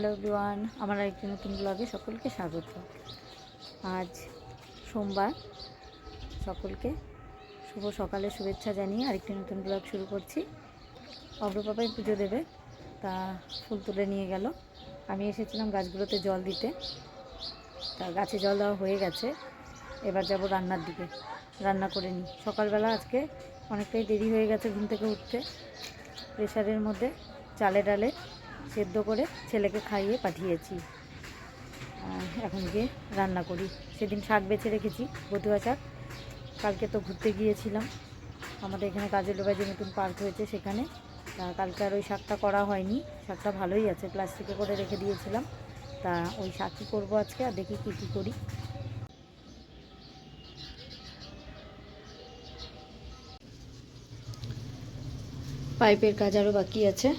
Hello everyone, আমার আরেকটি নতুন ব্লগে সকলকে স্বাগত। আজ সোমবার, সকলকে শুভ সকালের শুভেচ্ছা জানিয়ে আরেকটি নতুন ব্লগ শুরু করছি। অগ্রপাপাই পুজো দেবে, তা ফুল তুলে নিয়ে গেল। আমি এসেছিলাম গাছগুলোতে জল দিতে, তা গাছে জল দেওয়া হয়ে গেছে। এবার যাব রান্নার দিকে, রান্না করে নিই। সকালবেলা আজকে অনেকটাই দেরি হয়ে গেছে ঘুম থেকে উঠতে। প্রেসারের মধ্যে চালে ডালে সেদ্ধ করে ছেলেকে খাইয়ে পাঠিয়েছি। এখন গিয়ে রান্না করি। সেদিন শাক বেছে রেখেছি, বতুয়া শাক। কালকে তো ঘুরতে গিয়েছিলাম, আমাদের এখানে কাজলবাজে নতুন পার্ক হয়েছে সেখানে। কালকে আর ওই শাকটা করা হয়নি। শাকটা ভালোই আছে, প্লাস্টিকে করে রেখে দিয়েছিলাম। তা ওই শাকই করবো আজকে, আর দেখি কী কী করি। পাইপের কাজ আরও বাকি আছে।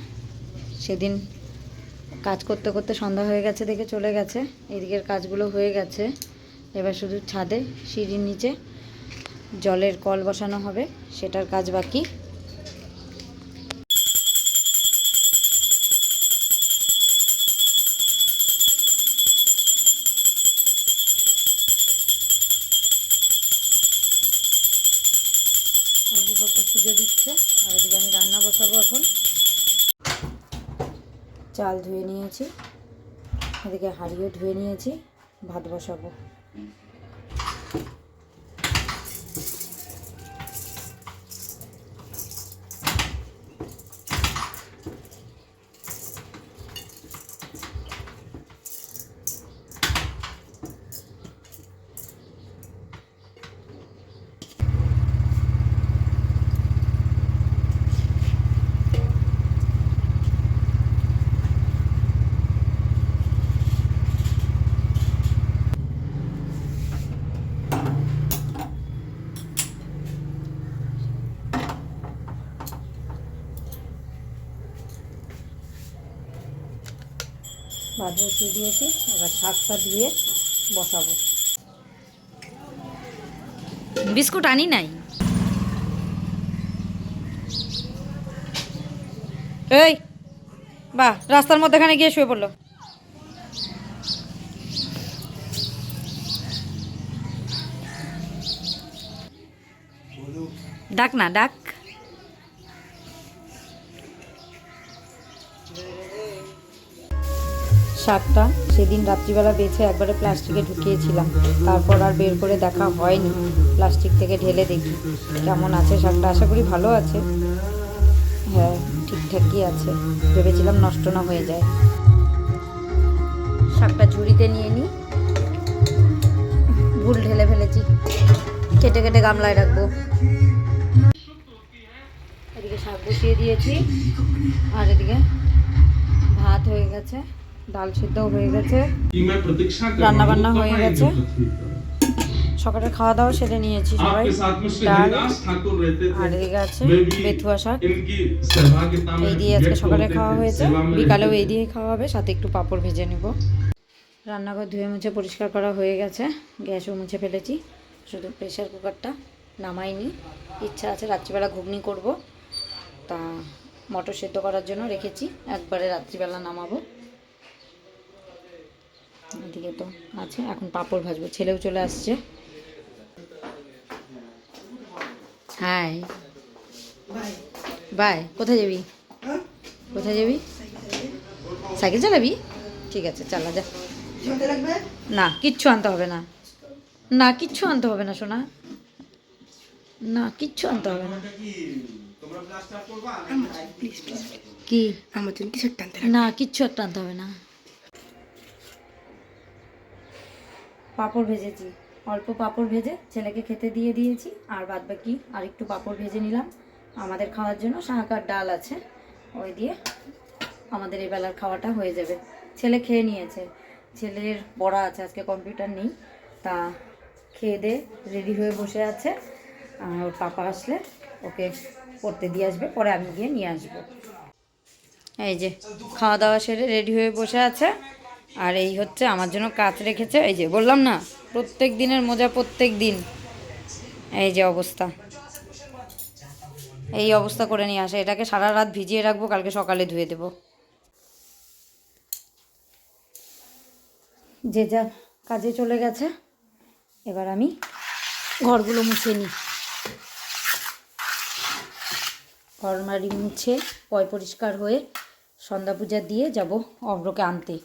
সেদিন কাজ করতে করতে সন্ধ্যা হয়ে গেছে দেখে চলে গেছে। এদিকের কাজগুলো হয়ে গেছে, এবার শুধু ছাদে সিঁড়ির নিচে জলের কল বসানো হবে, সেটার কাজ বাকি। পুজো দিচ্ছে, আর এদিকে আমি রান্না বসাবো। এখন চাল ধুয়ে নিয়েছি, এদিকে হাঁড়িও ধুয়ে নিয়েছি, ভাত বসাবো। ভাত বসিয়ে দিয়েছি, এবার শাকটা ধুয়ে বসাবো। বিস্কুট আনি নাই। এই বাহ, রাস্তার মধ্যেখানে গিয়ে শুয়ে পড়লো। ডাক না, ডাক। শাকটা সেদিন রাত্রিবেলা বেছে একবারে প্লাস্টিকে ঢুকিয়েছিলাম, তারপর আর বের করে দেখা হয়নি। প্লাস্টিক থেকে ঢেলে দেখি কেমন আছে শাকটা। আশা করি ভালো আছে, হ্যাঁ ঠিকঠাকই আছে। ভেবেছিলাম নষ্ট না হয়ে যায়। শাকটা ঝুড়িতে নিয়ে নিই, ভুল ঢেলে ফেলেছি, কেটে কেটে গামলায় রাখবো। এদিকে শাক বসিয়ে দিয়েছি, আর এদিকে ভাত হয়ে গেছে, ডাল সিদ্ধও হয়ে গেছে, রান্না বান্না হয়ে গেছে। সকালে খাওয়া দাওয়া সেরে নিয়েছি সবাই। ডাল আর এদিকে আছে বেথুয়া শাক, এই দিয়ে আজকে সকালে খাওয়া হয়েছে। বিকালেও এই দিয়ে খাওয়া হবে, সাথে একটু পাঁপড় ভেজে নেব। রান্নাঘর ধুয়ে মুছে পরিষ্কার করা হয়ে গেছে, গ্যাসও মুছে ফেলেছি। শুধু প্রেশার কুকারটা নামাইনি, ইচ্ছা আছে রাত্রিবেলা ঘুগনি করব, তা মটর সেদ্ধ করার জন্য রেখেছি, একবারে রাত্রিবেলা নামাবো। এদিকে তো আছে, এখন পাঁপড় ভাজবো। ছেলেও চলে আসছে। High by. কোথায় যাবি? কোথায় যাবি? সাইকেল চালাবি? ঠিক আছে, চালা যা। না কিচ্ছু আনতে হবে না, না কিচ্ছু আনতে হবে না সোনা, না কিচ্ছু আনতে হবে না। কি আমার জন্য কিছু না, কিচ্ছু একটা আনতে হবে না। পাঁপড় ভেজেছি, অল্প পাঁপড় ভেজে ছেলেকে খেতে দিয়ে দিয়েছি, আর বাদ বাকি আর একটু পাঁপড় ভেজে নিলাম আমাদের খাওয়ার জন্য। শাক আর ডাল আছে, ওই দিয়ে আমাদের এই বেলার খাওয়াটা হয়ে যাবে। ছেলে খেয়ে নিয়েছে, ছেলের পড়া আছে আজকে, কম্পিউটার নেই, তা খেয়ে দিয়ে রেডি হয়ে বসে আছে। ওর পাপা আসলে ওকে পড়তে দিয়ে আসবে, পরে আমি গিয়ে নিয়ে আসবো। এই যে খাওয়া দাওয়া সেরে রেডি হয়ে বসে আছে, আর এই হচ্ছে আমার জন্য কাজ রেখেছে। এই যে বললাম না, প্রত্যেক দিনের মজা প্রত্যেক দিন। এই যে অবস্থা, এই অবস্থা করে নিয়ে আসে। এটাকে সারা রাত ভিজিয়ে রাখবো, কালকে সকালে ধুয়ে দেবো। যে যার কাজে চলে গেছে, এবার আমি ঘরগুলো মুছে নিই। ঘর মারি মুছে পরিষ্কার হয়ে সন্ধ্যা পূজা দিয়ে যাব অব্রকে আনতে।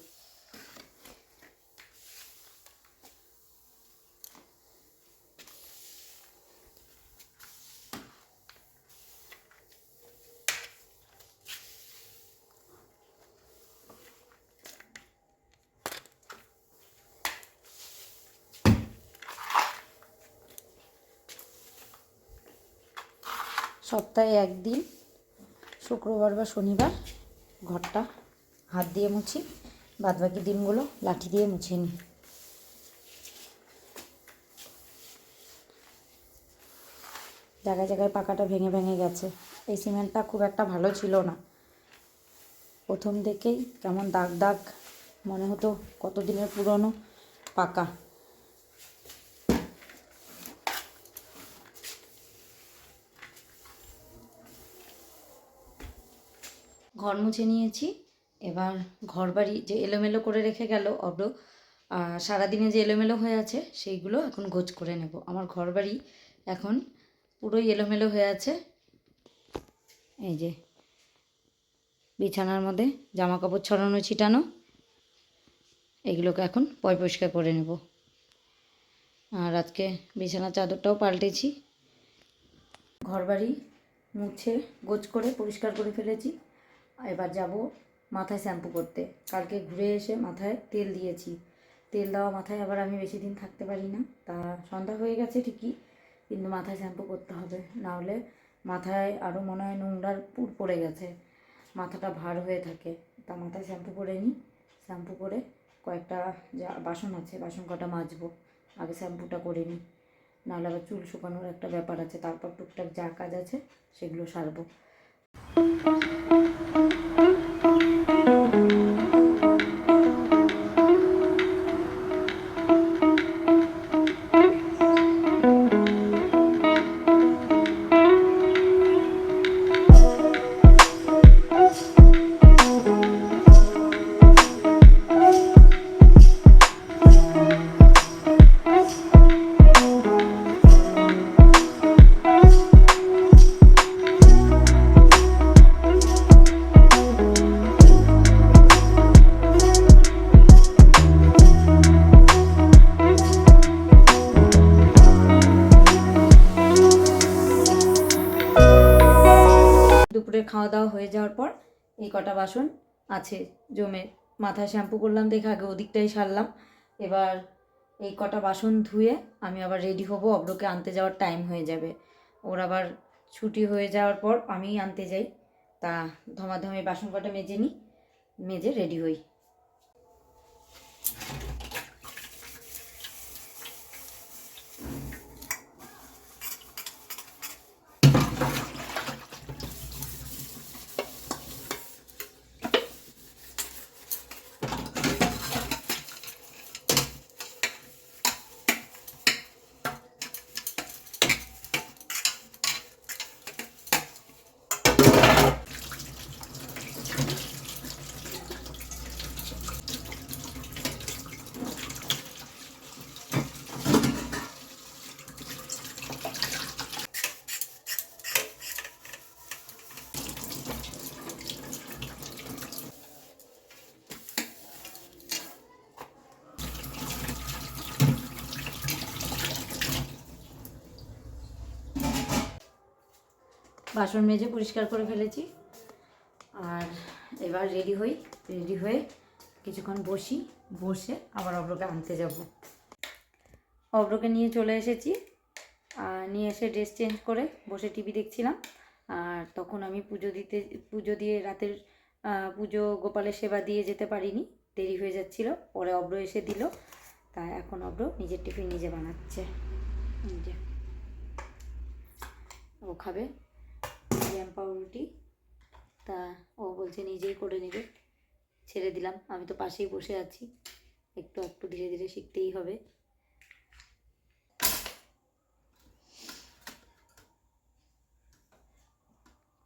সপ্তাহে একদিন শুক্রবার বা শনিবার ঘরটা হাত দিয়ে মুছি, বাদবাকি দিনগুলো লাঠি দিয়ে মুছে নিই। জায়গায় জায়গায় পাকাটা ভেঙে ভেঙে গেছে। এই সিমেন্টটা খুব একটা ভালো ছিল না, প্রথম থেকেই কেমন দাগ দাগ মনে হতো, কত দিনের পুরনো পাকা। ঘর মুছে নিয়েছি, এবার ঘর বাড়ি যে এলোমেলো করে রেখে গেল অব্র, সারাদিনে যে এলোমেলো হয়ে আছে সেইগুলো এখন গোছ করে নেব। আমার ঘর বাড়ি এখন পুরোই এলোমেলো হয়ে আছে। এই যে বিছানার মধ্যে জামা কাপড় ছড়ানো ছিটানো, এগুলোকে এখন পরিষ্কার করে নেব। আর আজকে বিছানার চাদরটাও পাল্টেছি। ঘর বাড়ি মুছে গোছ করে পরিষ্কার করে ফেলেছি। এবার যাব মাথায় শ্যাম্পু করতে। কালকে ঘুরে এসে মাথায় তেল দিয়েছি। তেল দেওয়া মাথায় আবার আমি বেশি দিন থাকতে পারি না। তা সন্ধ্যা হয়ে গেছে ঠিকই, কিন্তু মাথায় শ্যাম্পু করতে হবে, নাহলে মাথায় আরও মনে হয় নোংরার পুর পড়ে গেছে, মাথাটা ভার হয়ে থাকে। তা মাথায় শ্যাম্পু করে নিই। শ্যাম্পু করে কয়েকটা যা বাসন আছে বাসন কটা মাজবো, আগে শ্যাম্পুটা করে নিই, নাহলে আবার চুল শুকানোর একটা ব্যাপার আছে। তারপর টুকটাক যা কাজ আছে সেগুলো সারবো। দুপুরে খাওয়া দাওয়া হয়ে যাওয়ার পর এই কটা বাসন আছে জমে, মাথায় শ্যাম্পু করলাম দেখে আগে ওদিকটাই সারলাম। এবার এই কটা বাসন ধুয়ে আমি আবার রেডি হব, অব্রকে আনতে যাওয়ার টাইম হয়ে যাবে। ওর আবার ছুটি হয়ে যাওয়ার পর আমিই আনতে যাই। তা ধমাধমে বাসন কটা মেজে নিই, মেজে রেডি হই। বাসন মেজে পরিষ্কার করে ফেলেছি, আর এবার রেডি হই। রেডি হয়ে কিছুক্ষণ বসি, বসে আবার অব্রকে আনতে যাব। অব্রকে নিয়ে চলে এসেছি, নিয়ে এসে ড্রেস চেঞ্জ করে বসে টিভি দেখছিলাম। আর তখন আমি পুজো দিয়ে রাতের পুজো গোপালের সেবা দিয়ে যেতে পারিনি, দেরি হয়ে যাচ্ছিল। পরে অব্র এসে দিল, তা এখন অব্র নিজের টিফিন নিজে বানাচ্ছে। নিজে ও খাবে জ্যাম পাউরুটি, তা ও বলছে নিজেই করে নেবে। ছেড়ে দিলাম, আমি তো পাশেই বসে আছি, একটু একটু ধীরে ধীরে শিখতেই হবে।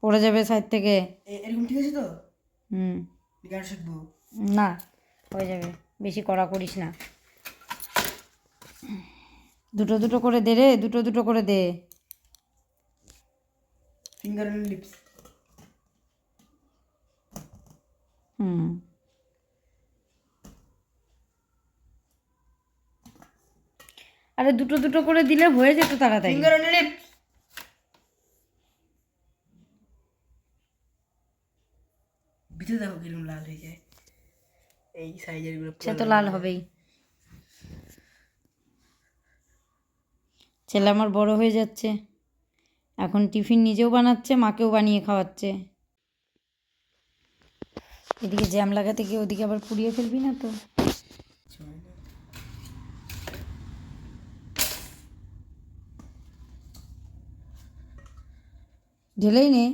পড়ে যাবে সাইড থেকে। এরকম ঠিক আছে তো? হুম, গান শিখবো না হয়ে যাবে। বেশি কড়া করিস না। দুটো দুটো করে দে রে, দুটো দুটো করে দে। Finger and lips. আরে দুটো দুটো করে দিলে হয়ে যেত তাড়াতাড়ি। Finger and lips. ভিতরে দেখো কিরকম লাল হয়ে যায়। এই সাইজের গুলো সে তো লাল হবেই। ছেলে আমার বড় হয়ে যাচ্ছে, এখন টিফিন নিজেও বানাচ্ছে, মাকেও বানিয়ে খাওয়াচ্ছে। এদিকে জ্যাম লাগাতে গিয়ে ওদিকে আবার পুড়িয়ে ফেলবি না তো? ঢেলেই নে,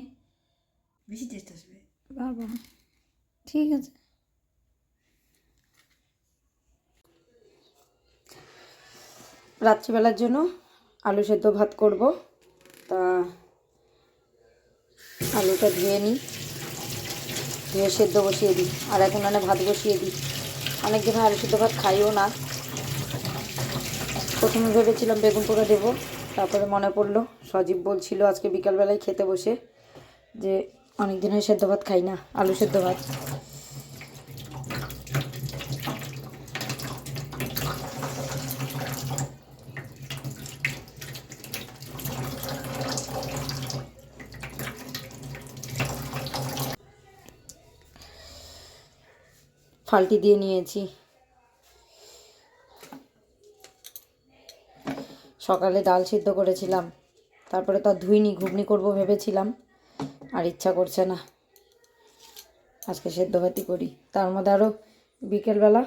বেশি টেস্ট আসবে। বাবা ঠিক আছে। রাত্রিবেলার জন্য আলু সেদ্ধ ভাত করব। তা আলুটা ধুয়ে নিই, ধুয়ে সেদ্ধ বসিয়ে দিই, আর এখন ভাত বসিয়ে দিই। অনেক দিন আলু সেদ্ধ ভাত খাইও না। প্রথমে ভেবেছিলাম বেগুন পোড়া দেবো, তারপরে মনে পড়লো সজীব বলছিল আজকে বিকালবেলায় খেতে বসে যে অনেক দিন হয় সেদ্ধ ভাত খাই না, আলু সেদ্ধ ভাত। ফাল্টি দিয়ে নিয়েছি। সকালে ডাল সিদ্ধ করেছিলাম, তারপরে তো ধুইনি, ঘুগনি করব ভেবেছিলাম, আর ইচ্ছা করছে না, আজকে সেদ্ধ ভাতই করি। তার মধ্যে আরও বিকেলবেলা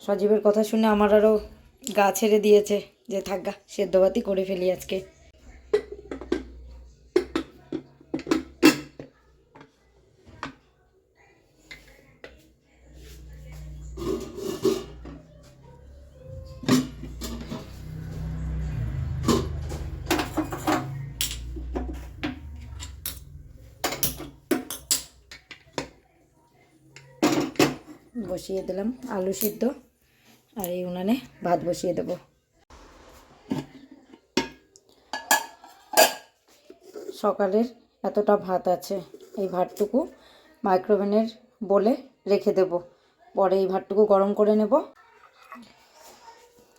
সজীবের কথা শুনে আমার আরও গা ছেড়ে দিয়েছে যে থাক গা, সেদ্ধ ভাতই করে ফেলি আজকে। বসিয়ে দিলাম আলু সিদ্ধ, আর এই উনানে ভাত বসিয়ে দেব। সকালের এতটা ভাত আছে, এই ভাতটুকু মাইক্রোওভেনের বলে রেখে দেব, পরে এই ভাতটুকু গরম করে নেব।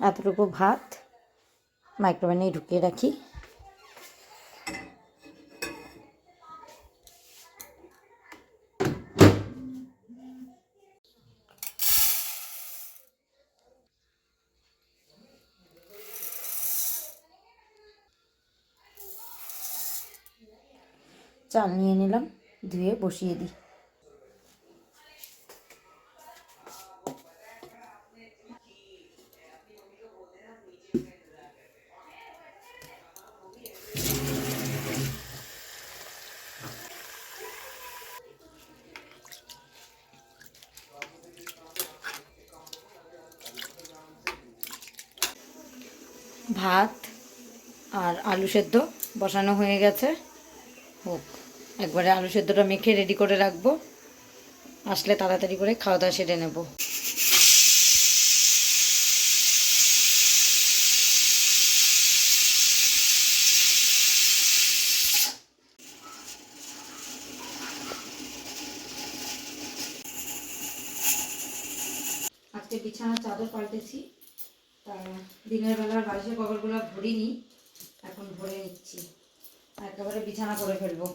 এতটুকু ভাত মাইক্রোওভেনেই ঢুকিয়ে রাখি। চাল নিয়ে নিলাম, ধুয়ে বসিয়ে দিই। ভাত আর আলু সেদ্ধ বসানো হয়ে গেছে, হোক। একবারে আলু সেদ্ধটা মেখে রেডি করে রাখবো, আসলে তাড়াতাড়ি করে খাওয়া দাওয়া সেরে নেব। আজকে বিছানার চাদর পাল্টেছি, তা দিনের বেলার বালিশের কভারগুলো ভরিনি, এখন ভরে নিচ্ছি, একেবারে বিছানা করে ফেলবো।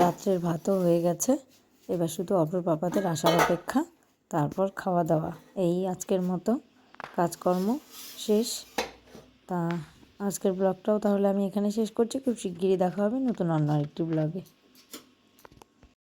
রাত্রের ভাতও হয়ে গেছে, এবার শুধু অপর পাপাদের আসার অপেক্ষা, তারপর খাওয়া দাওয়া। এই আজকের মতো কাজকর্ম শেষ। তা আজকের ব্লগটাও তাহলে আমি এখানে শেষ করছি। খুব শিগগিরই দেখা হবে নতুন অন্য আরেকটি ব্লগে।